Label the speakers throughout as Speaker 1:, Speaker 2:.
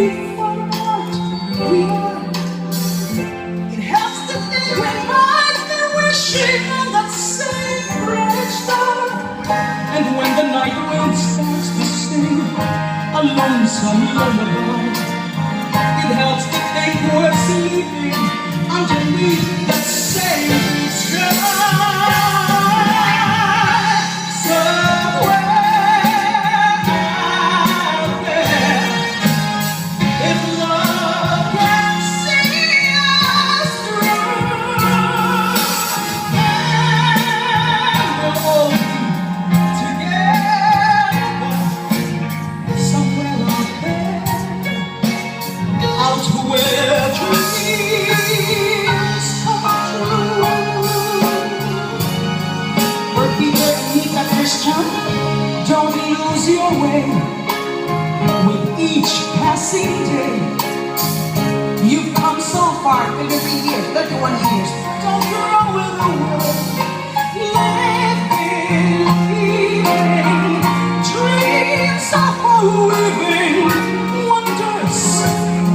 Speaker 1: It helps to remind me we're shaking on that same bright star. And when the night wind starts to sing a lonesome lullaby, it helps to think we're sleeping underneath that same sky. Don't lose your way with each passing day. You've come so far, 33 years, 31 years. Don't throw it away. Living, dreams are living, wonders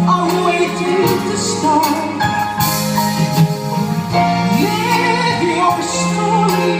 Speaker 1: are waiting to start. Live your story.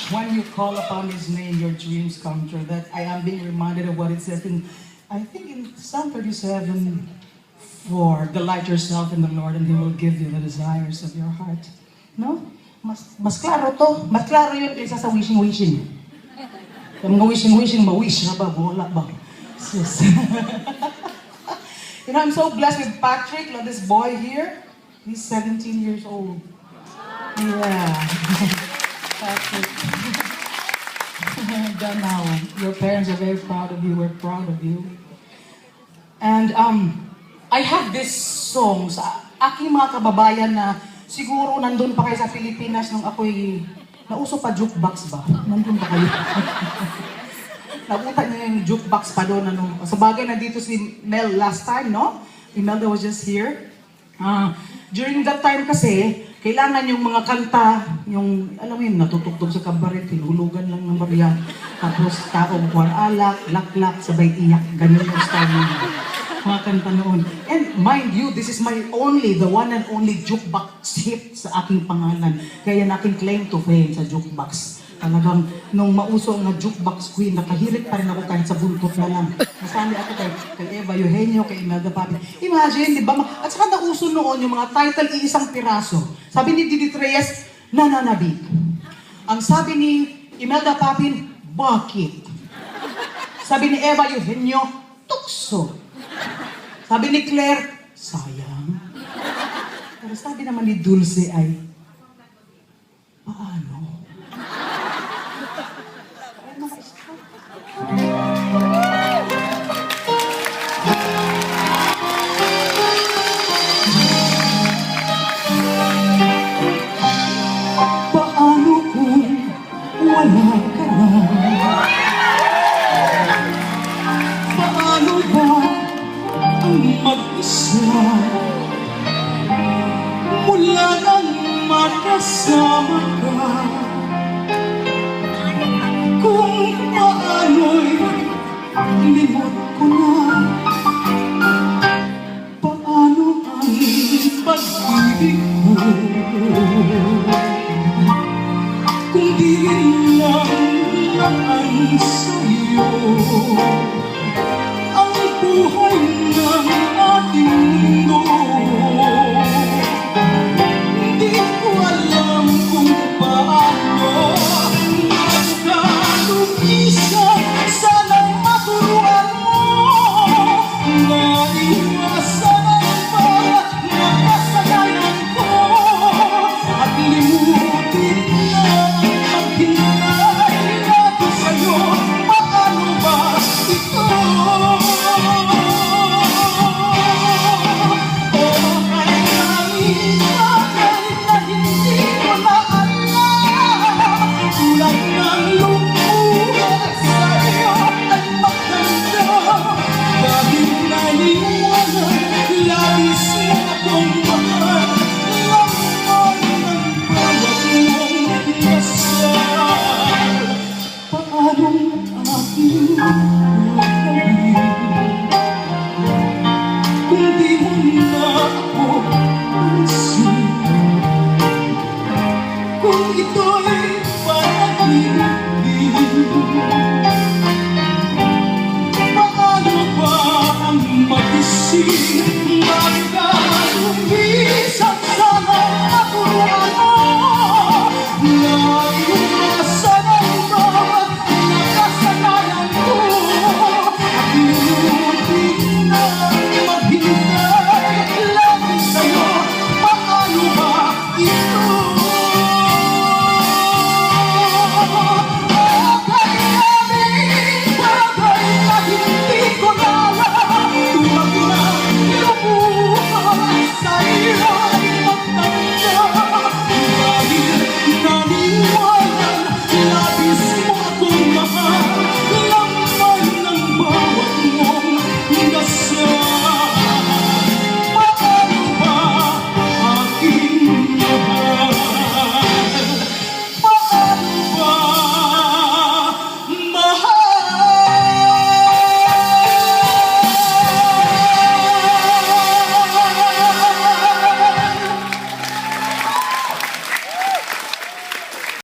Speaker 1: When you call upon His name, your dreams come true. That I am being reminded of what it says in, I think in Psalm 37:4, delight yourself in the Lord and He will give you the desires of your heart. No? Mas klaro to. Mas klaro yun kaysa sa wishing-wishing. Yung mga wishing-wishing, ma-wish na ba? Wala ba? Sis. I'm so blessed with Patrick, this boy here. He's 17 years old.
Speaker 2: Yeah. Patrick. Done now. Your parents are very proud of you. We're proud of you. And I have this song sa aking mga kababayan na siguro nandun pa kayo sa Pilipinas nung ako'y nauso pa jukebox ba? Nandun pa kayo? Nabutan niyo yung jukebox pa doon. Ano? Sa bagay, nandito si Mel last time, no? Imelda was just here. During that time kasi, kailangan yung mga kanta, yung, alam mo yun, natutugtog sa kabaret, hinulugan lang ng barya. Tapos, taong kuwar alak, laklak, sabay iyak, ganun yung style ng mga kanta noon. And mind you, this is my only, the one and only jukebox hit sa aking pangalan. Kaya yan aking claim to fame sa jukebox. Talagang, nung mauso ang jukebox queen, nakahirit pa rin ako kahit sa buntot na lang. Nasali ako kay Eva Eugenio, kay Imelda Papin. Imagine, di ba? At saka nauso noon yung mga title, iisang piraso. Sabi ni Didi Reyes, nananabik. Ang sabi ni Imelda Papin, bakit? Sabi ni Eva Eugenio, tukso. Sabi ni Claire, sayang. Pero sabi naman ni Dulce ay, paano? Paano kung wala ka na? Paano ba ang mag-isa? Mula nang makasama ka, kung paano'y limot ko na. Paano ang pag-ibig ko kung di lang laan sa'yo ang buhay ng